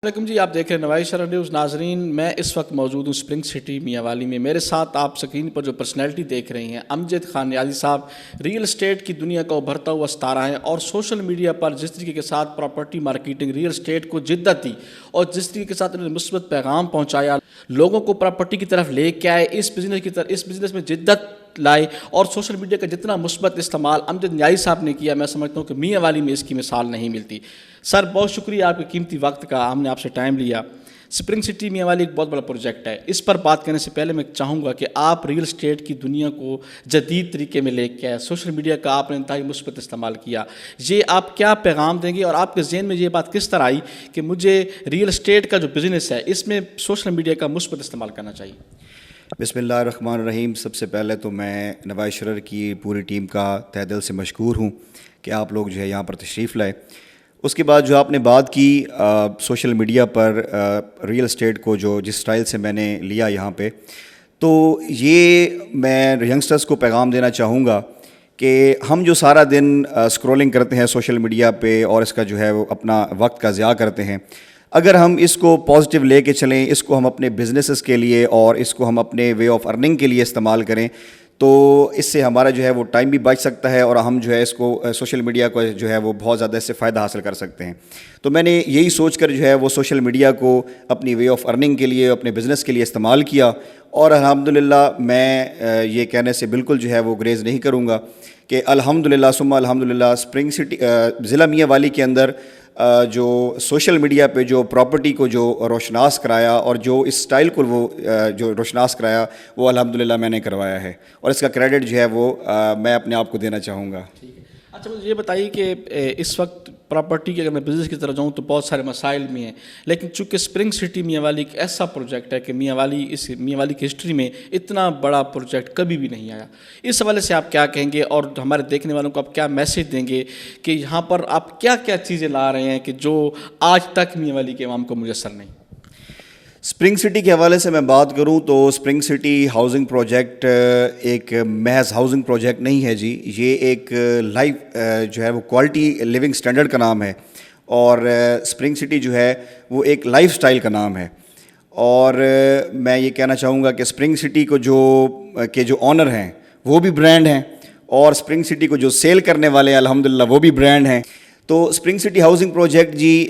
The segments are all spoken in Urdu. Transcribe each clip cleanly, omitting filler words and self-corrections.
وعلیکم جی، آپ دیکھ رہے ہیں نواز شرح نیوز۔ ناظرین، میں اس وقت موجود ہوں اسپرنگ سٹی میاں والی میں۔ میرے ساتھ آپ سکرین پر جو پرسنالٹی دیکھ رہے ہیں، امجد خان نیازی صاحب ریئل اسٹیٹ کی دنیا کا ابھرتا ہوا ستارہ ہیں، اور سوشل میڈیا پر جس طریقے کے ساتھ پراپرٹی مارکیٹنگ، ریئل اسٹیٹ کو جدت دی اور جس طریقے کے ساتھ انہوں نے مثبت پیغام پہنچایا، لوگوں کو پراپرٹی کی طرف لے کے آئے، اس بزنس میں جدت لائے، اور سوشل میڈیا کا جتنا مثبت استعمال امجد نیازی صاحب نے کیا، میں سمجھتا ہوں کہ میاں والی میں اس کی مثال نہیں ملتی۔ سر، بہت شکریہ آپ کے قیمتی وقت کا، ہم نے آپ سے ٹائم لیا۔ اسپرنگ سٹی میاں والی ایک بہت بڑا پروجیکٹ ہے، اس پر بات کرنے سے پہلے میں چاہوں گا کہ آپ ریئل اسٹیٹ کی دنیا کو جدید طریقے میں لے کے آئے، سوشل میڈیا کا آپ نے انتہائی مثبت استعمال کیا، یہ آپ کیا پیغام دیں گے، اور آپ کے ذہن میں یہ بات کس طرح آئی کہ مجھے ریئل اسٹیٹ کا جو بزنس ہے اس میں سوشل میڈیا کا مثبت استعمال کرنا چاہیے؟ بسم اللہ الرحمن الرحیم۔ سب سے پہلے تو میں نواز شرح کی پوری ٹیم کا تہہ دل سے مشکور ہوں کہ آپ لوگ جو ہے یہاں پر تشریف لائے۔ اس کے بعد جو آپ نے بات کی سوشل میڈیا پر ریئل اسٹیٹ کو جو جس سٹائل سے میں نے لیا یہاں پہ، تو یہ میں ینگسٹرز کو پیغام دینا چاہوں گا کہ ہم جو سارا دن اسکرولنگ کرتے ہیں سوشل میڈیا پہ اور اس کا جو ہے وہ اپنا وقت کا ضیاع کرتے ہیں، اگر ہم اس کو پازیٹیو لے کے چلیں، اس کو ہم اپنے بزنسز کے لیے اور اس کو ہم اپنے وے آف ارننگ کے لیے استعمال کریں، تو اس سے ہمارا جو ہے وہ ٹائم بھی بچ سکتا ہے، اور ہم جو ہے اس کو سوشل میڈیا کو جو ہے وہ بہت زیادہ اس سے فائدہ حاصل کر سکتے ہیں۔ تو میں نے یہی سوچ کر جو ہے وہ سوشل میڈیا کو اپنی وے آف ارننگ کے لیے، اپنے بزنس کے لیے استعمال کیا، اور الحمدللہ میں یہ کہنے سے بالکل جو ہے وہ گریز نہیں کروں گا کہ الحمدللہ ثم الحمدللہ اسپرنگ سٹی ضلع میاں والی کے اندر جو سوشل میڈیا پہ جو پراپرٹی کو جو روشناس کرایا اور جو اس سٹائل کو وہ جو روشناس کرایا، وہ الحمدللہ میں نے کروایا ہے، اور اس کا کریڈٹ جو ہے وہ میں اپنے آپ کو دینا چاہوں گا۔ اچھا، مجھے یہ بتائیے کہ اس وقت پراپرٹی کے اگر میں بزنس کی طرف جاؤں تو بہت سارے مسائل بھی ہیں، لیکن چونکہ اسپرنگ سٹی میاں والی ایک ایسا پروجیکٹ ہے کہ میاں والی کی ہسٹری میں اتنا بڑا پروجیکٹ کبھی بھی نہیں آیا، اس حوالے سے آپ کیا کہیں گے، اور ہمارے دیکھنے والوں کو آپ کیا میسیج دیں گے کہ یہاں پر آپ کیا کیا چیزیں لا رہے ہیں کہ جو آج تک میاں والی کے عوام کو میسر نہیں؟ اسپرنگ سٹی کے حوالے سے میں بات کروں تو اسپرنگ سٹی ہاؤسنگ پروجیکٹ ایک محض ہاؤسنگ پروجیکٹ نہیں ہے جی، یہ ایک لائف جو ہے وہ کوالٹی لیونگ سٹینڈرڈ کا نام ہے، اور اسپرنگ سٹی جو ہے وہ ایک لائف سٹائل کا نام ہے، اور میں یہ کہنا چاہوں گا کہ اسپرنگ سٹی کو جو آنر ہیں وہ بھی برانڈ ہیں، اور اسپرنگ سٹی کو جو سیل کرنے والے ہیں الحمدللہ وہ بھی برانڈ ہیں۔ تو اسپرنگ سٹی ہاؤسنگ پروجیکٹ جی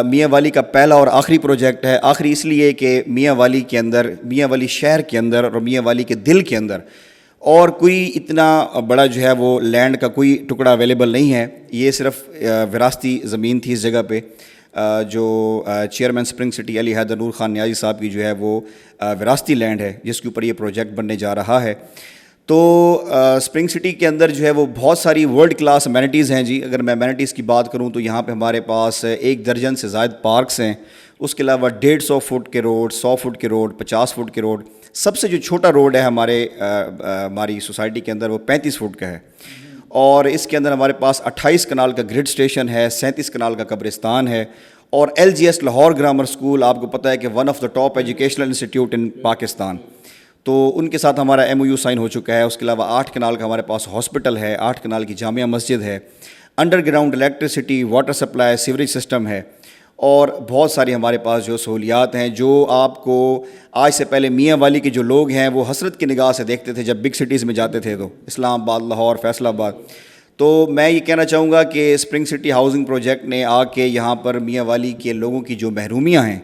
میاں والی کا پہلا اور آخری پروجیکٹ ہے۔ آخری اس لیے کہ میاں والی کے اندر، میاں والی شہر کے اندر اور میاں والی کے دل کے اندر اور کوئی اتنا بڑا جو ہے وہ لینڈ کا کوئی ٹکڑا اویلیبل نہیں ہے، یہ صرف وراثتی زمین تھی اس جگہ پہ، جو چیئرمین اسپرنگ سٹی علی حیدر نور خان نیازی صاحب کی جو ہے وہ وراثتی لینڈ ہے جس کے اوپر یہ پروجیکٹ بننے جا رہا ہے۔ تو اسپرنگ سٹی کے اندر جو ہے وہ بہت ساری ورلڈ کلاس امینٹیز ہیں جی۔ اگر میں امینٹیز کی بات کروں تو یہاں پہ ہمارے پاس 1 درجن سے زائد پارکس ہیں، اس کے علاوہ 150 فٹ کے روڈ، 100 فٹ کے روڈ، 50 فٹ کے روڈ، سب سے جو چھوٹا روڈ ہے ہماری سوسائٹی کے اندر وہ 35 فٹ کا ہے، اور اس کے اندر ہمارے پاس 28 کنال کا گریڈ اسٹیشن ہے، 37 کنال کا قبرستان ہے، اور LGS لاہور گرامر اسکول آپ کو پتہ ہے کہ one of the top educational institute in Pakistan, تو ان کے ساتھ ہمارا MOU سائن ہو چکا ہے۔ اس کے علاوہ 8 کنال کا ہمارے پاس ہاسپٹل ہے، 8 کنال کی جامعہ مسجد ہے، under ground electricity, water supply, sewerage system ہے، اور بہت ساری ہمارے پاس جو سہولیات ہیں جو آپ کو آج سے پہلے میاں والی کے جو لوگ ہیں وہ حسرت کی نگاہ سے دیکھتے تھے جب بگ سٹیز میں جاتے تھے، تو اسلام آباد، لاہور، فیصل آباد۔ تو میں یہ کہنا چاہوں گا کہ اسپرنگ سٹی ہاؤسنگ پروجیکٹ نے آ کے یہاں پر میاں والی کے لوگوں کی جو محرومیاں ہیں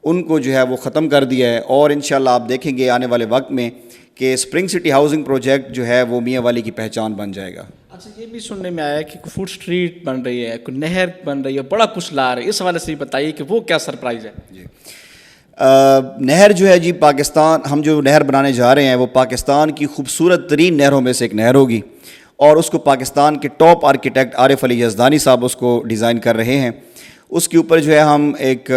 ان کو جو ہے وہ ختم کر دیا ہے، اور انشاءاللہ آپ دیکھیں گے آنے والے وقت میں کہ اسپرنگ سٹی ہاؤسنگ پروجیکٹ جو ہے وہ میاں والی کی پہچان بن جائے گا۔ اچھا، یہ بھی سننے میں آیا کہ کوئی فوڈ اسٹریٹ بن رہی ہے، کوئی نہر بن رہی ہے، بڑا کچھ لا رہے ہیں، اس حوالے سے بھی بتائیے کہ وہ کیا سرپرائز ہے؟ جی، نہر جو ہے جی ہم جو نہر بنانے جا رہے ہیں وہ پاکستان کی خوبصورت ترین نہروں میں سے ایک نہر ہوگی، اور اس کو پاکستان کے ٹاپ آرکیٹیکٹ عارف علی یزدانی صاحب اس کو ڈیزائن کر رہے ہیں۔ اس کے اوپر جو ہے ہم ایک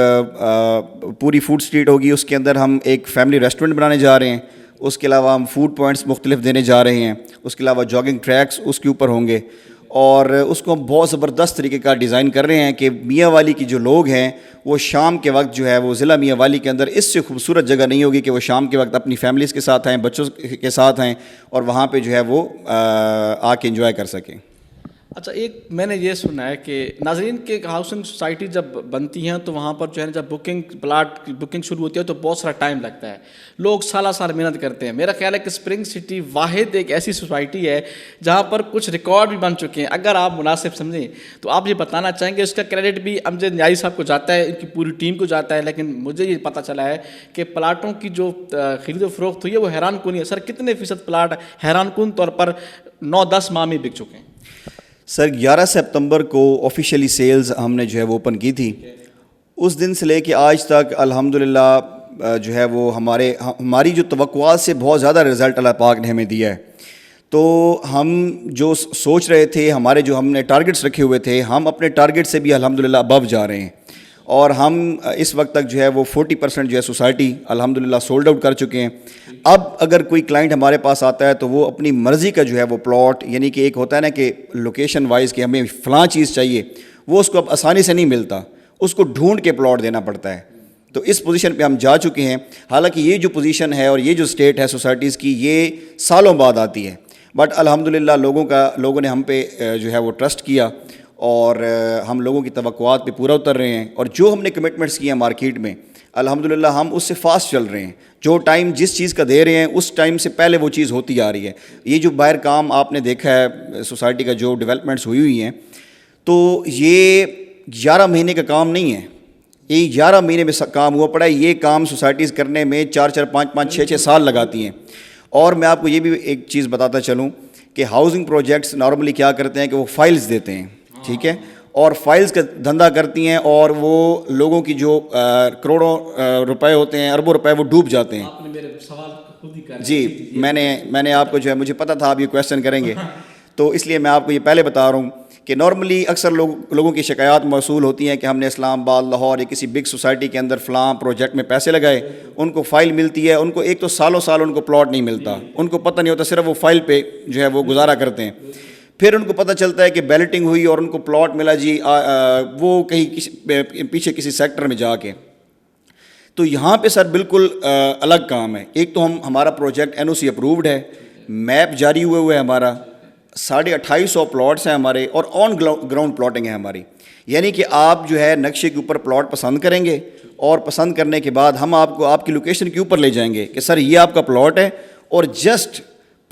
پوری فوڈ اسٹریٹ ہوگی، اس کے اندر ہم ایک فیملی ریسٹورنٹ بنانے جا رہے ہیں، اس کے علاوہ ہم فوڈ پوائنٹس مختلف دینے جا رہے ہیں، اس کے علاوہ جاگنگ ٹریکس اس کے اوپر ہوں گے، اور اس کو ہم بہت زبردست طریقے کا ڈیزائن کر رہے ہیں کہ میاں والی کی جو لوگ ہیں وہ شام کے وقت جو ہے وہ ضلع میاں والی کے اندر اس سے خوبصورت جگہ نہیں ہوگی کہ وہ شام کے وقت اپنی فیملیز کے ساتھ آئیں، بچوں کے ساتھ آئیں، اور وہاں پہ جو ہے وہ آ کے انجوائے کر سکیں۔ اچھا، ایک میں نے یہ سنا ہے کہ ناظرین کے ہاؤسنگ سوسائٹی جب بنتی ہیں تو وہاں پر جو ہے جب پلاٹ کی بکنگ شروع ہوتی ہے تو بہت سارا ٹائم لگتا ہے، لوگ سالہ سال محنت کرتے ہیں. میرا خیال ہے کہ اسپرنگ سٹی واحد ایک ایسی سوسائٹی ہے جہاں پر کچھ ریکارڈ بھی بن چکے ہیں. اگر آپ مناسب سمجھیں تو آپ یہ بتانا چاہیں گے، اس کا کریڈٹ بھی امجد نیازی صاحب کو جاتا ہے، ان کی پوری ٹیم کو جاتا ہے، لیکن مجھے یہ پتہ چلا ہے کہ پلاٹوں کی جو خرید و فروخت ہوئی ہے وہ حیران کن ہے. سر کتنے فیصد پلاٹ حیران کن طور پر 9-10 ماہ میں بک چکے ہیں؟ سر 11 سپتمبر کو آفیشیلی سیلز ہم نے جو ہے وہ اوپن کی تھی. اس دن سے لے کے آج تک الحمدللہ جو ہے وہ ہماری جو توقعات سے بہت زیادہ رزلٹ اللہ پاک نے ہمیں دیا ہے. تو ہم جو سوچ رہے تھے، ہمارے جو ہم نے ٹارگٹس رکھے ہوئے تھے، ہم اپنے ٹارگٹ سے بھی الحمدللہ ابو جا رہے ہیں. اور ہم اس وقت تک جو ہے وہ 40% جو ہے سوسائٹی الحمدللہ سولڈ آؤٹ کر چکے ہیں. اب اگر کوئی کلائنٹ ہمارے پاس آتا ہے تو وہ اپنی مرضی کا جو ہے وہ پلاٹ، یعنی کہ ایک ہوتا ہے نا کہ لوکیشن وائز کہ ہمیں فلاں چیز چاہیے، وہ اس کو اب آسانی سے نہیں ملتا، اس کو ڈھونڈ کے پلاٹ دینا پڑتا ہے. تو اس پوزیشن پہ ہم جا چکے ہیں. حالانکہ یہ جو پوزیشن ہے اور یہ جو اسٹیٹ ہے سوسائٹیز کی، یہ سالوں بعد آتی ہے، بٹ الحمدللہ لوگوں نے ہم پہ جو ہے وہ ٹرسٹ کیا اور ہم لوگوں کی توقعات پہ پورا اتر رہے ہیں. اور جو ہم نے کمٹمنٹس کیے ہیں مارکیٹ میں، الحمدللہ ہم اس سے فاسٹ چل رہے ہیں. جو ٹائم جس چیز کا دے رہے ہیں اس ٹائم سے پہلے وہ چیز ہوتی آ رہی ہے. یہ جو باہر کام آپ نے دیکھا ہے سوسائٹی کا، جو ڈیولپمنٹس ہوئی ہیں، تو یہ 11 مہینے کا کام نہیں ہے، یہ 11 مہینے میں کام ہوا پڑا ہے. یہ کام سوسائٹیز کرنے میں 4-4 5-5 6-6 سال لگاتی ہیں. اور میں آپ کو یہ بھی ایک چیز بتاتا چلوں کہ ہاؤسنگ پروجیکٹس نارملی کیا کرتے ہیں کہ وہ فائلز دیتے ہیں، ٹھیک ہے، اور فائلز کا دھندا کرتی ہیں، اور وہ لوگوں کی جو کروڑوں روپے ہوتے ہیں، اربوں روپے، وہ ڈوب جاتے ہیں. آپ نے میرے سوال خود ہی کر جی، میں نے آپ کو جو ہے، مجھے پتا تھا آپ یہ کویشچن کریں گے، تو اس لیے میں آپ کو یہ پہلے بتا رہا ہوں کہ نارملی اکثر لوگوں کی شکایات موصول ہوتی ہیں کہ ہم نے اسلام آباد، لاہور یا کسی بگ سوسائٹی کے اندر فلاں پروجیکٹ میں پیسے لگائے، ان کو فائل ملتی ہے، ان کو ایک تو سالوں سال ان کو پلاٹ نہیں ملتا، ان کو پتہ نہیں ہوتا، صرف وہ فائل پہ جو ہے وہ گزارا کرتے ہیں. پھر ان کو پتہ چلتا ہے کہ بیلٹنگ ہوئی اور ان کو پلاٹ ملا جی وہ کہیں پیچھے کسی سیکٹر میں جا کے. تو یہاں پہ سر بالکل الگ کام ہے. ایک تو ہمارا پروجیکٹ NOC اپرووڈ ہے، میپ جاری ہوئے ہمارا 2850 پلاٹس ہیں ہمارے، اور آن گراؤنڈ پلاٹنگ ہے ہماری. یعنی کہ آپ جو ہے نقشے کے اوپر پلاٹ پسند کریں گے، اور پسند کرنے کے بعد ہم آپ کو آپ کی لوکیشن کے اوپر لے جائیں گے کہ سر یہ آپ کا پلاٹ ہے، اور جسٹ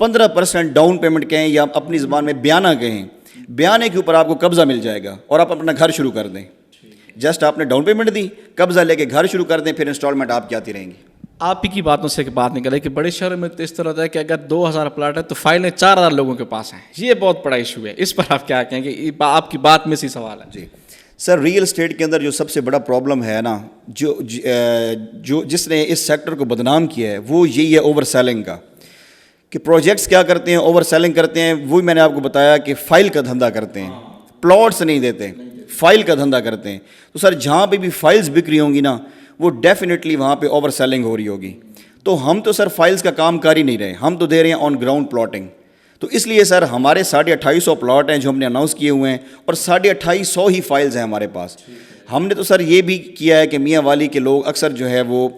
15% ڈاؤن پیمنٹ کہیں یا اپنی زبان میں بیانہ کہیں، بیانے کے اوپر آپ کو قبضہ مل جائے گا اور آپ اپنا گھر شروع کر دیں. جسٹ آپ نے ڈاؤن پیمنٹ دی، قبضہ لے کے گھر شروع کر دیں، پھر انسٹالمنٹ آپ کی آتی رہیں گی. آپ ہی کی باتوں سے ایک بات نکل ہے کہ بڑے شہروں میں تو اس طرح ہوتا ہے کہ اگر 2000 پلاٹ ہے تو فائلیں 4000 لوگوں کے پاس ہیں. یہ بہت بڑا ایشو ہے، اس پر آپ کیا کہیں گے؟ آپ کی بات میں سی سوال ہے. جی سر، ریئل اسٹیٹ کے اندر جو سب سے بڑا پرابلم ہے نا، جو جس نے اس سیکٹر کو بدنام کیا ہے، وہ یہی ہے اوور سیلنگ کا. کہ پروجیکٹس کیا کرتے ہیں، اوور سیلنگ کرتے ہیں. وہی میں نے آپ کو بتایا کہ فائل کا دھندا کرتے ہیں، پلاٹس نہیں دیتے، فائل کا دھندا کرتے ہیں. تو سر جہاں پہ بھی فائلز بک رہی ہوں گی نا، وہ ڈیفینیٹلی وہاں پہ اوور سیلنگ ہو رہی ہوگی. تو ہم تو سر فائلز کا کام کر ہی نہیں رہے، ہم تو دے رہے ہیں آن گراؤنڈ پلاٹنگ. تو اس لیے سر ہمارے 2850 پلاٹ ہیں جو ہم نے اناؤنس کیے ہوئے ہیں، اور 2850 ہی فائلز ہیں ہمارے پاس. ہم نے تو سر یہ بھی کیا ہے کہ میاں والی کے لوگ اکثر جو ہے وہ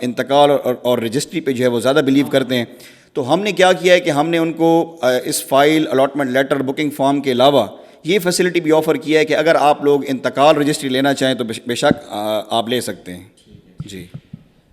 انتقال اور رجسٹری پہ جو ہے وہ زیادہ بلیو کرتے ہیں. تو ہم نے کیا کیا ہے کہ ہم نے ان کو اس file, allotment letter, booking form کے علاوہ یہ فیسلٹی بھی آفر کیا ہے کہ اگر آپ لوگ انتقال رجسٹری لینا چاہیں تو بے شک آپ لے سکتے ہیں. جی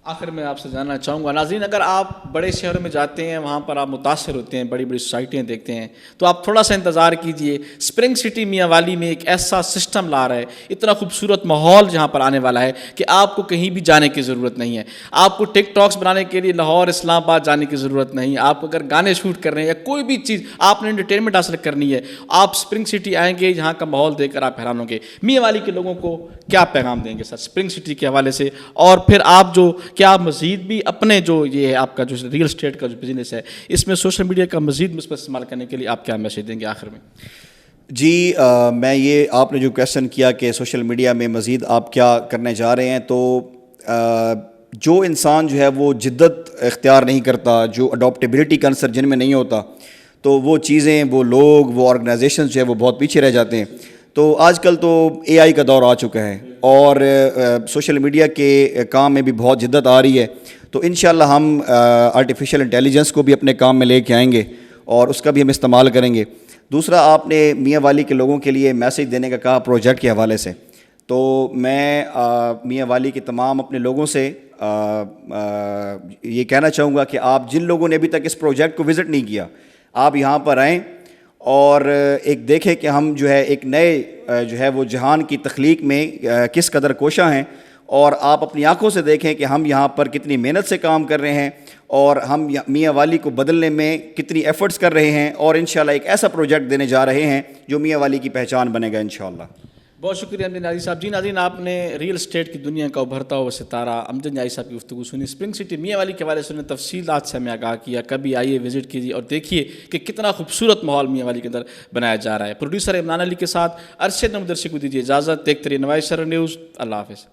آخر میں آپ سے جاننا چاہوں گا ناظرین، اگر آپ بڑے شہروں میں جاتے ہیں، وہاں پر آپ متاثر ہوتے ہیں، بڑی بڑی سوسائٹیاں دیکھتے ہیں، تو آپ تھوڑا سا انتظار کیجئے. اسپرنگ سٹی میاں والی میں ایک ایسا سسٹم لا رہا ہے، اتنا خوبصورت ماحول جہاں پر آنے والا ہے کہ آپ کو کہیں بھی جانے کی ضرورت نہیں ہے. آپ کو ٹک ٹاکس بنانے کے لیے لاہور، اسلام آباد جانے کی ضرورت نہیں. آپ اگر گانے شوٹ کر رہے ہیں یا کوئی بھی چیز آپ نے انٹرٹینمنٹ حاصل کرنی ہے، آپ اسپرنگ سٹی آئیں گے، یہاں کا ماحول دیکھ کر آپ حیران ہوں گے. میاں والی کے لوگوں کو کیا پیغام دیں گے سر اسپرنگ سٹی کے حوالے سے؟ اور پھر آپ جو کیا مزید بھی اپنے جو یہ ہے آپ کا جو ریئل اسٹیٹ کا جو بزنس ہے، اس میں سوشل میڈیا کا مزید مثبت استعمال کرنے کے لیے آپ کیا میسیج دیں گے آخر میں؟ جی میں یہ آپ نے جو کویشچن کیا کہ سوشل میڈیا میں مزید آپ کیا کرنے جا رہے ہیں، تو جو انسان جو ہے وہ جدت اختیار نہیں کرتا، جو اڈاپٹیبلٹی کا عنصر جن میں نہیں ہوتا، تو وہ چیزیں، وہ لوگ، وہ آرگنائزیشنز جو ہے وہ بہت پیچھے رہ جاتے ہیں. تو آج کل تو AI کا دور آ چکا ہے، اور سوشل میڈیا کے کام میں بھی بہت جدت آ رہی ہے. تو انشاءاللہ ہم آرٹیفیشل انٹیلیجنس کو بھی اپنے کام میں لے کے آئیں گے اور اس کا بھی ہم استعمال کریں گے. دوسرا آپ نے میاں والی کے لوگوں کے لیے میسیج دینے کا کہا پروجیکٹ کے حوالے سے، تو میں میاں والی کے تمام اپنے لوگوں سے یہ کہنا چاہوں گا کہ آپ جن لوگوں نے ابھی تک اس پروجیکٹ کو وزٹ نہیں کیا، آپ یہاں پر آئیں اور ایک دیکھیں کہ ہم جو ہے ایک نئے جو ہے وہ جہان کی تخلیق میں کس قدر کوشاں ہیں، اور آپ اپنی آنکھوں سے دیکھیں کہ ہم یہاں پر کتنی محنت سے کام کر رہے ہیں اور ہم میاں والی کو بدلنے میں کتنی ایفرٹس کر رہے ہیں، اور انشاءاللہ ایک ایسا پروجیکٹ دینے جا رہے ہیں جو میاں والی کی پہچان بنے گا انشاءاللہ۔ بہت شکریہ امجد نیازی صاحب۔ جی ناظرین، آپ نے ریئل اسٹیٹ کی دنیا کا ابھرتا ہوا ستارہ امجد نیازی صاحب کی گفتگو سنی۔ اسپرنگ سٹی میاں والی کے حوالے سے انہوں نے تفصیلات سے ہمیں آگاہ کیا۔ کبھی آئیے وزٹ کیجیے اور دیکھیے کہ کتنا خوبصورت ماحول میاں والی کے اندر بنایا جا رہا ہے۔ پروڈیوسر عمران علی کے ساتھ ارشد مدرسی کو دیجیے اجازت۔ دیکھتے رہیے نوائے شہر نیوز۔ اللہ حافظ۔